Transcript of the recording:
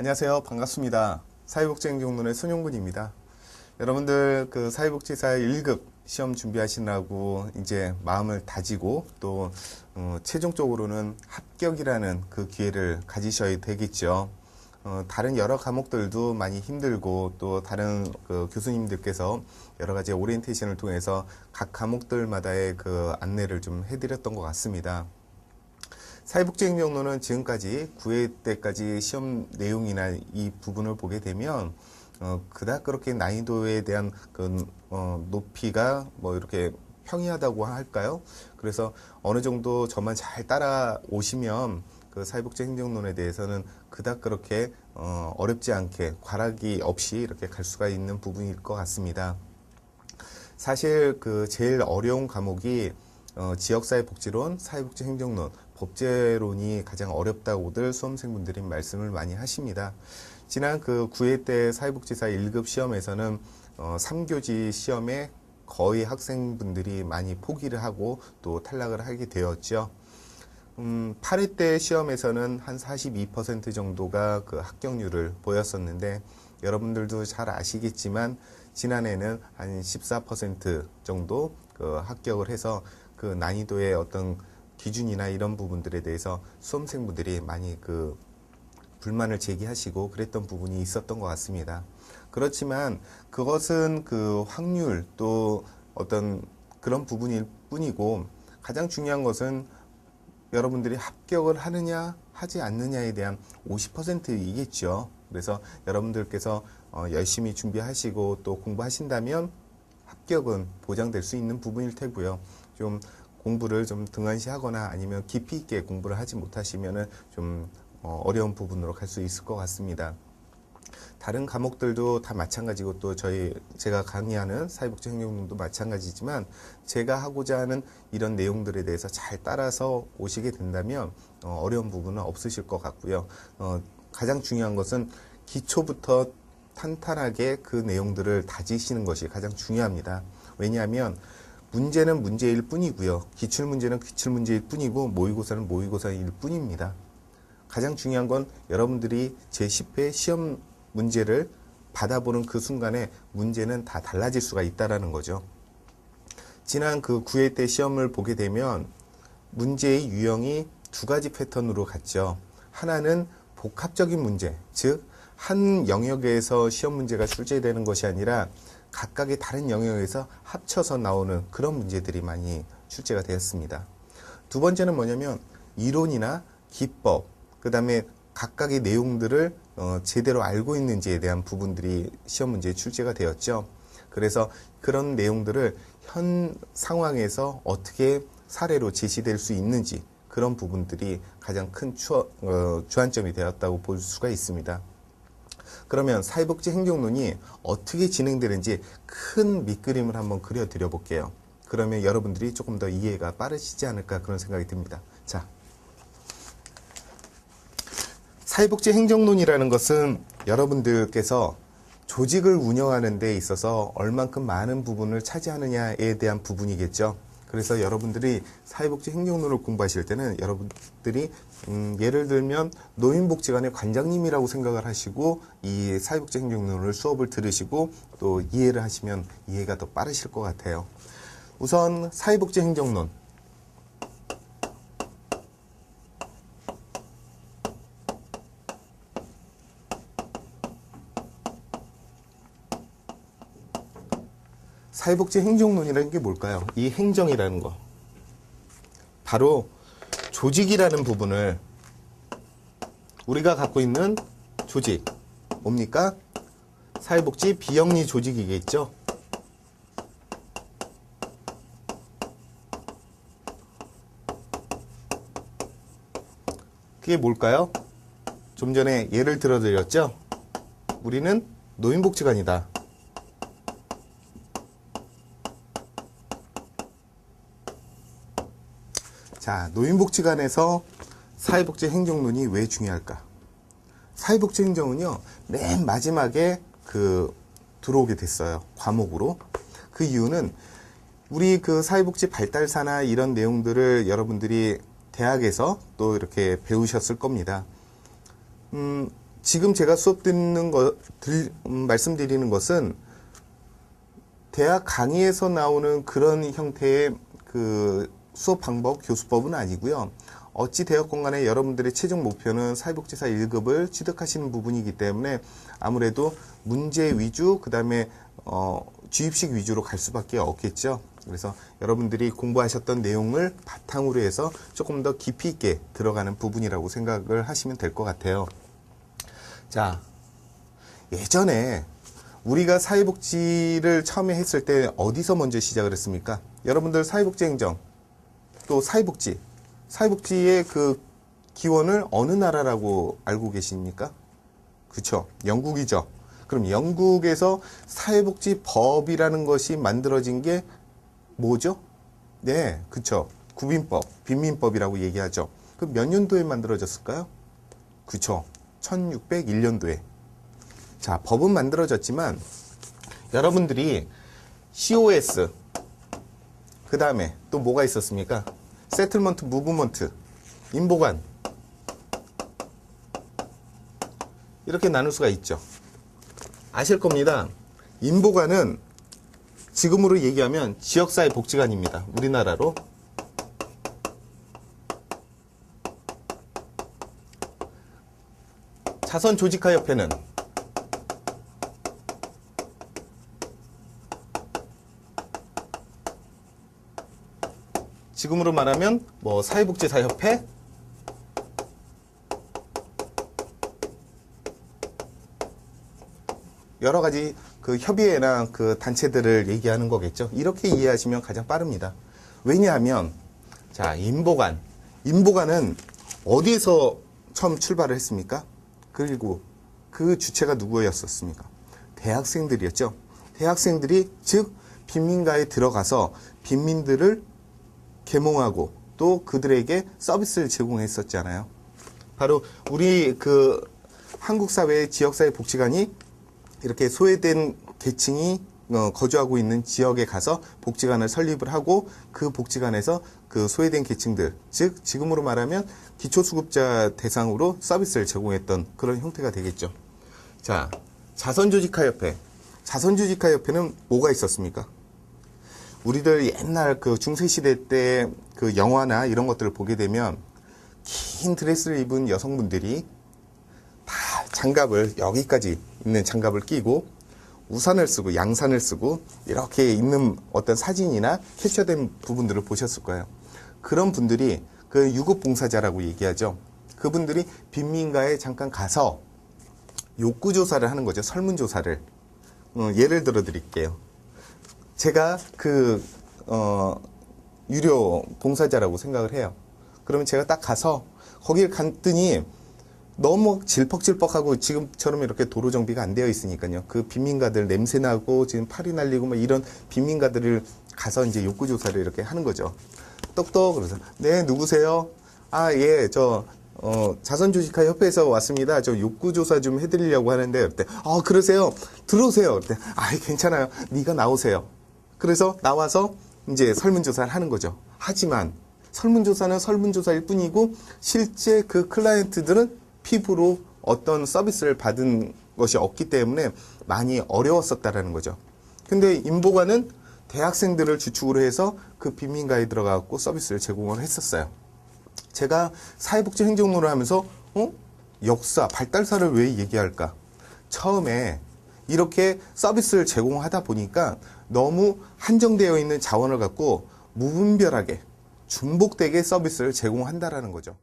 안녕하세요. 반갑습니다. 사회복지행정론의 손용근입니다. 여러분들 사회복지사 1급 시험 준비하시느라고 이제 마음을 다지고 또 최종적으로는 합격이라는 그 기회를 가지셔야 되겠죠. 다른 여러 과목들도 많이 힘들고 또 다른 교수님들께서 여러 가지 오리엔테이션을 통해서 각 과목들마다의 그 안내를 좀 해드렸던 것 같습니다. 사회복지행정론은 지금까지 9회 때까지 시험 내용이나 이 부분을 보게 되면 그닥 그렇게 난이도에 대한 높이가 뭐 이렇게 평이하다고 할까요? 그래서 어느 정도 저만 잘 따라오시면 그 사회복지행정론에 대해서는 그닥 그렇게 어렵지 않게 과락이 없이 이렇게 갈 수가 있는 부분일 것 같습니다. 사실 그 제일 어려운 과목이 지역사회복지론, 사회복지행정론, 법제론이 가장 어렵다고들 수험생분들이 말씀을 많이 하십니다. 지난 그 9회 때 사회복지사 1급 시험에서는 3교지 시험에 거의 학생분들이 많이 포기를 하고 또 탈락을 하게 되었죠. 8회 때 시험에서는 한 42% 정도가 그 합격률을 보였었는데 여러분들도 잘 아시겠지만 지난해는 한 14% 정도 그 합격을 해서 그 난이도의 어떤 기준이나 이런 부분들에 대해서 수험생분들이 많이 그 불만을 제기하시고 그랬던 부분이 있었던 것 같습니다. 그렇지만 그것은 그 확률 또 어떤 그런 부분일 뿐이고 가장 중요한 것은 여러분들이 합격을 하느냐 하지 않느냐에 대한 50%이겠죠. 그래서 여러분들께서 열심히 준비하시고 또 공부하신다면 합격은 보장될 수 있는 부분일 테고요. 좀 공부를 좀 등한시하거나 아니면 깊이 있게 공부를 하지 못하시면은 좀 어려운 부분으로 갈 수 있을 것 같습니다. 다른 과목들도 다 마찬가지고 또 제가 강의하는 사회복지행정론도 마찬가지지만 제가 하고자 하는 이런 내용들에 대해서 잘 따라서 오시게 된다면 어려운 부분은 없으실 것 같고요. 가장 중요한 것은 기초부터 탄탄하게 그 내용들을 다지시는 것이 가장 중요합니다. 왜냐하면 문제는 문제일 뿐이고요. 기출문제는 기출문제일 뿐이고 모의고사는 모의고사일 뿐입니다. 가장 중요한 건 여러분들이 제10회 시험 문제를 받아보는 그 순간에 문제는 다 달라질 수가 있다는 거죠. 지난 그 9회 때 시험을 보게 되면 문제의 유형이 두 가지 패턴으로 갔죠. 하나는 복합적인 문제, 즉 한 영역에서 시험 문제가 출제되는 것이 아니라 각각의 다른 영역에서 합쳐서 나오는 그런 문제들이 많이 출제가 되었습니다. 두 번째는 뭐냐면 이론이나 기법, 그 다음에 각각의 내용들을 제대로 알고 있는지에 대한 부분들이 시험 문제에 출제가 되었죠. 그래서 그런 내용들을 현 상황에서 어떻게 사례로 제시될 수 있는지 그런 부분들이 가장 큰 주안점이 되었다고 볼 수가 있습니다. 그러면 사회복지행정론이 어떻게 진행되는지 큰 밑그림을 한번 그려드려 볼게요. 그러면 여러분들이 조금 더 이해가 빠르시지 않을까 그런 생각이 듭니다. 자, 사회복지행정론이라는 것은 여러분들께서 조직을 운영하는 데 있어서 얼만큼 많은 부분을 차지하느냐에 대한 부분이겠죠. 그래서 여러분들이 사회복지행정론을 공부하실 때는 여러분들이 예를 들면 노인복지관의 관장님이라고 생각을 하시고 이 사회복지행정론을 수업을 들으시고 또 이해를 하시면 이해가 더 빠르실 것 같아요. 우선 사회복지행정론. 사회복지행정론이라는 게 뭘까요? 이 행정이라는 거. 바로 조직이라는 부분을 우리가 갖고 있는 조직. 뭡니까? 사회복지 비영리 조직이겠죠? 그게 뭘까요? 좀 전에 예를 들어드렸죠? 우리는 노인복지관이다. 자, 노인복지관에서 사회복지행정론이 왜 중요할까? 사회복지행정은요, 맨 마지막에 들어오게 됐어요. 과목으로. 그 이유는 우리 그 사회복지 발달사나 이런 내용들을 여러분들이 대학에서 또 이렇게 배우셨을 겁니다. 지금 제가 수업 듣는 말씀드리는 것은 대학 강의에서 나오는 그런 형태의 그 수업 방법, 교수법은 아니고요. 어찌 되었건 간에 여러분들의 최종 목표는 사회복지사 1급을 취득하시는 부분이기 때문에 아무래도 문제 위주, 그 다음에 주입식 위주로 갈 수밖에 없겠죠. 그래서 여러분들이 공부하셨던 내용을 바탕으로 해서 조금 더 깊이 있게 들어가는 부분이라고 생각을 하시면 될 것 같아요. 자, 예전에 우리가 사회복지를 처음에 했을 때 어디서 먼저 시작을 했습니까? 여러분들 사회복지행정, 또 사회복지의 그 기원을 어느 나라라고 알고 계십니까? 그쵸? 영국이죠. 그럼 영국에서 사회복지법이라는 것이 만들어진 게 뭐죠? 네, 그쵸. 구빈법, 빈민법이라고 얘기하죠. 그럼 몇 년도에 만들어졌을까요? 그쵸. 1601년도에. 자, 법은 만들어졌지만 여러분들이 COS, 그 다음에 또 뭐가 있었습니까? 세틀먼트, 무브먼트, 인보관, 이렇게 나눌 수가 있죠. 아실 겁니다. 인보관은 지금으로 얘기하면 지역사회 복지관입니다. 우리나라로. 자선조직화협회는 지금으로 말하면 뭐 사회복지사협회, 여러 가지 그 협의회나 그 단체들을 얘기하는 거겠죠. 이렇게 이해하시면 가장 빠릅니다. 왜냐하면 자, 인보관은 어디에서 처음 출발을 했습니까? 그리고 그 주체가 누구였었습니까? 대학생들이었죠. 대학생들이 즉 빈민가에 들어가서 빈민들을 계몽하고 또 그들에게 서비스를 제공했었잖아요. 바로 우리 그 한국 사회의 지역사회 복지관이 이렇게 소외된 계층이 거주하고 있는 지역에 가서 복지관을 설립을 하고 그 복지관에서 그 소외된 계층들, 즉 지금으로 말하면 기초수급자 대상으로 서비스를 제공했던 그런 형태가 되겠죠. 자, 자선조직화협회. 자선조직화협회는 뭐가 있었습니까? 우리들 옛날 그 중세시대 때 그 영화나 이런 것들을 보게 되면 긴 드레스를 입은 여성분들이 다 장갑을, 여기까지 있는 장갑을 끼고 우산을 쓰고 양산을 쓰고 이렇게 있는 어떤 사진이나 캡처된 부분들을 보셨을 거예요. 그런 분들이 그 유급봉사자라고 얘기하죠. 그분들이 빈민가에 잠깐 가서 욕구조사를 하는 거죠. 설문조사를. 예를 들어 드릴게요. 제가 유료 봉사자라고 생각을 해요. 그러면 제가 딱 가서 거기를 갔더니 너무 질퍽질퍽하고 지금처럼 이렇게 도로 정비가 안 되어 있으니까요. 그 빈민가들 냄새나고 지금 팔이 날리고 막 이런 빈민가들을 가서 이제 욕구조사를 이렇게 하는 거죠. 똑똑 그래서 네 누구세요? 아 예 저 자선조직화 협회에서 왔습니다. 저 욕구조사 좀 해드리려고 하는데 그때 그러세요? 들어오세요. 그때 괜찮아요. 네가 나오세요. 그래서 나와서 이제 설문조사를 하는 거죠. 하지만 설문조사는 설문조사일 뿐이고 실제 그 클라이언트들은 피부로 어떤 서비스를 받은 것이 없기 때문에 많이 어려웠었다라는 거죠. 근데 인보관은 대학생들을 주축으로 해서 그 빈민가에 들어가고 서비스를 제공을 했었어요. 제가 사회복지 행정론을 하면서 역사, 발달사를 왜 얘기할까? 처음에 이렇게 서비스를 제공하다 보니까 너무 한정되어 있는 자원을 갖고 무분별하게 중복되게 서비스를 제공한다라는 거죠.